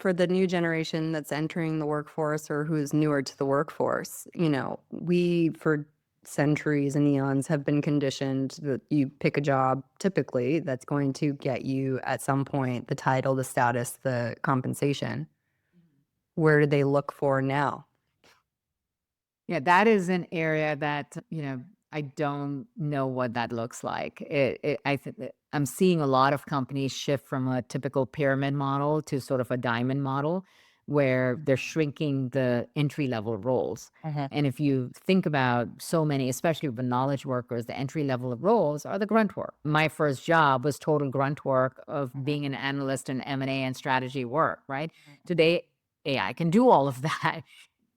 For the new generation that's entering the workforce or who's newer to the workforce, we for centuries and eons have been conditioned that you pick a job typically that's going to get you at some point the title, the status, the compensation. Where do they look for now? Yeah, that is an area that, I don't know what that looks like. I think that I'm seeing a lot of companies shift from a typical pyramid model to sort of a diamond model where they're shrinking the entry level roles. Mhm. And if you think about so many, especially with knowledge workers, the entry level of roles are the grunt work. My first job was total grunt work of being an analyst in M&A and strategy work, right? Today, AI can do all of that.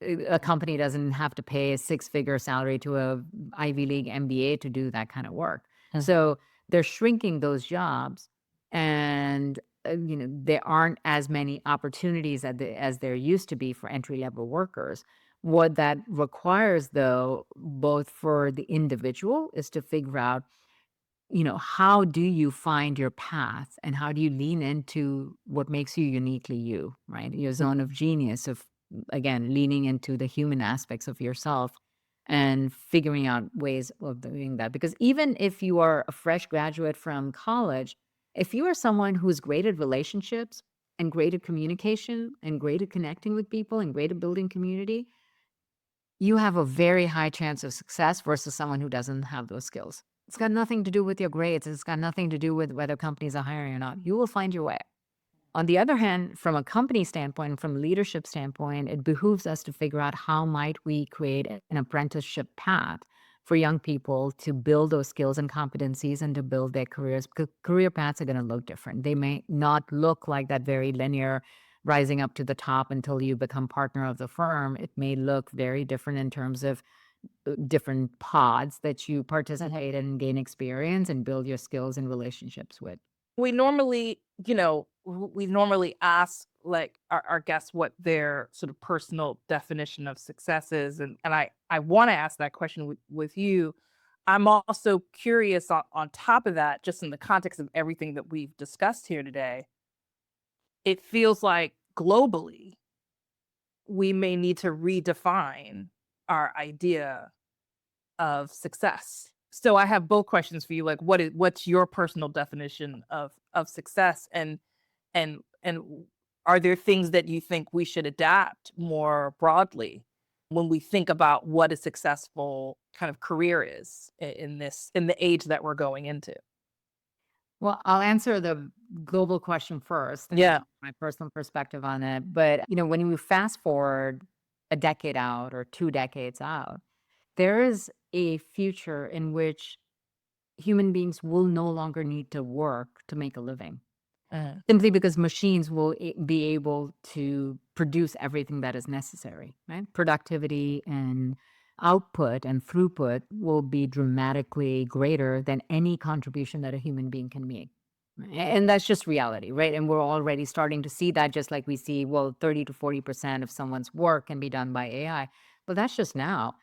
A company doesn't have to pay a six-figure salary to a Ivy League MBA to do that kind of work. Mhm. So they're shrinking those jobs, and there aren't as many opportunities as there used to be for entry-level workers. What that requires, though, both for the individual, is to figure out, how do you find your path and how do you lean into what makes you uniquely you, right? Your zone of genius of, again, leaning into the human aspects of yourself and figuring out ways of doing that. Because even if you are a fresh graduate from college, if you are someone who's great at relationships and great at communication and great at connecting with people and great at building community, you have a very high chance of success versus someone who doesn't have those skills. It's got nothing to do with your grades. It's got nothing to do with whether companies are hiring or not. You will find your way. On the other hand, from a company standpoint, from a leadership standpoint, it behooves us to figure out how might we create an apprenticeship path for young people to build those skills and competencies and to build their careers, because career paths are going to look different. They may not look like that very linear rising up to the top until you become partner of the firm. It may look very different in terms of different pods that you participate in and gain experience and build your skills and relationships with. We normally, we normally ask like our guests what their sort of personal definition of success is. And I want to ask that question with you. I'm also curious on top of that, just in the context of everything that we've discussed here today, it feels like globally we may need to redefine our idea of success. So I have both questions for you. Like what's your personal definition of success, and are there things that you think we should adapt more broadly when we think about what a successful kind of career is in the age that we're going into? Well, I'll answer the global question first, and Yeah. my personal perspective on it. But, when you fast forward a decade out or 2 decades out, there is a future in which human beings will no longer need to work to make a living, Mm. simply because machines will be able to produce everything that is necessary, right? Productivity and output and throughput will be dramatically greater than any contribution that a human being can make. And that's just reality, right? And we're already starting to see that, just like we see, well, 30 to 40% of someone's work can be done by AI. But that's just now.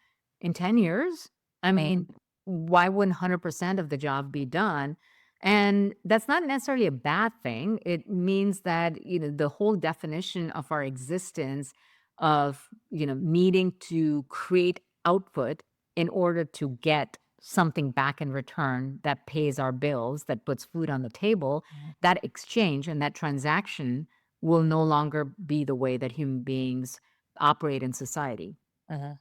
In 10 years, I mean, why wouldn't 100% of the job be done? And that's not necessarily a bad thing. It means that, the whole definition of our existence of, needing to create output in order to get something back in return that pays our bills, that puts food on the table, that exchange and that transaction will no longer be the way that human beings operate in society. Mhm.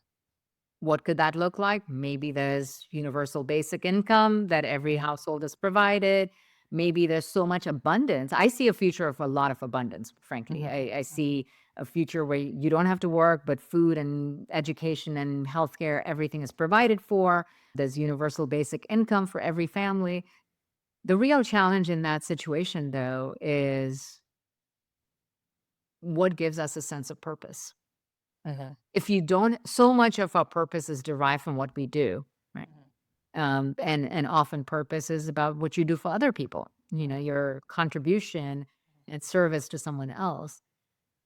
What could that look like? Maybe there's universal basic income that every household is provided. Maybe there's so much abundance. I see a future of a lot of abundance, frankly. Mhm. I see a future where you don't have to work, but food and education and healthcare, everything is provided for. There's universal basic income for every family. The real challenge in that situation, though, is what gives us a sense of purpose. Mhm. If you don't, so much of our purpose is derived from what we do, right? Mhm. And often purpose is about what you do for other people, your contribution and service to someone else.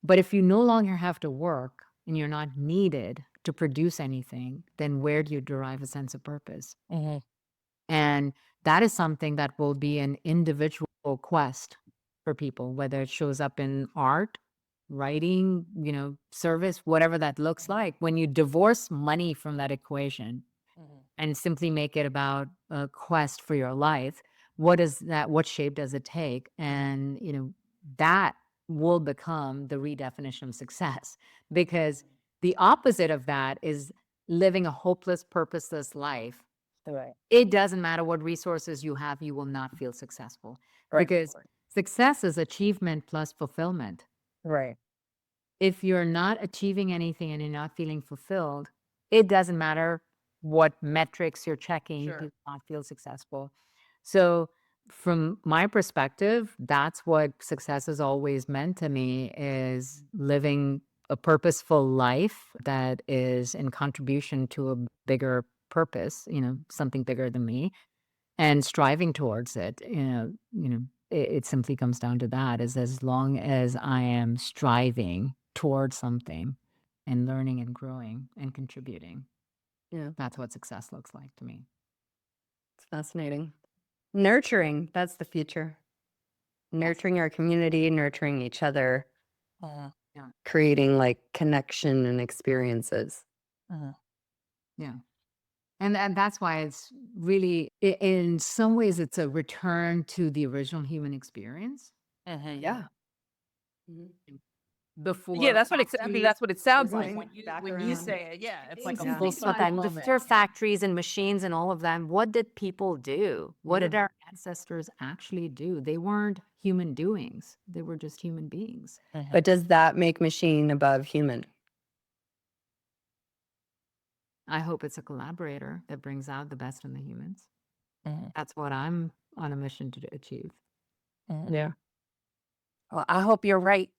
But if you no longer have to work and you're not needed to produce anything, then where do you derive a sense of purpose? Mhm. And that is something that will be an individual quest for people, whether it shows up in art, writing, service, whatever that looks like. When you divorce money from that equation and simply make it about a quest for your life, what shape does it take? And, that will become the redefinition of success, because the opposite of that is living a hopeless, purposeless life. Right. It doesn't matter what resources you have, you will not feel successful, Right. because success is achievement plus fulfillment. Right. If you're not achieving anything and you're not feeling fulfilled, it doesn't matter what metrics you're checking, you Sure. will not feel successful. So, from my perspective, that's what success has always meant to me, is living a purposeful life that is in contribution to a bigger purpose, something bigger than me, and striving towards it. It simply comes down to that, is as long as I am striving towards something and learning and growing and contributing, Yeah, that's what success looks like to me. it's fascinating. Nurturing, that's the future. Nurturing our community, nurturing each other, Yeah. creating like connection and experiences. Yeah. And that's why it's really, in some ways, it's a return to the original human experience Yeah. before. Yeah, that's what I mean. That's what it sounds like Circling when back you around. say it. Yeah, it's like a Yeah. full circle moment. Before factories and machines and all of them, what did people do? What did our ancestors actually do? They weren't human doings. They were just human beings. But does that make machine above human? I hope it's a collaborator that brings out the best in the humans. Mhm. That's what I'm on a mission to achieve. Yeah. Well, I hope you're right.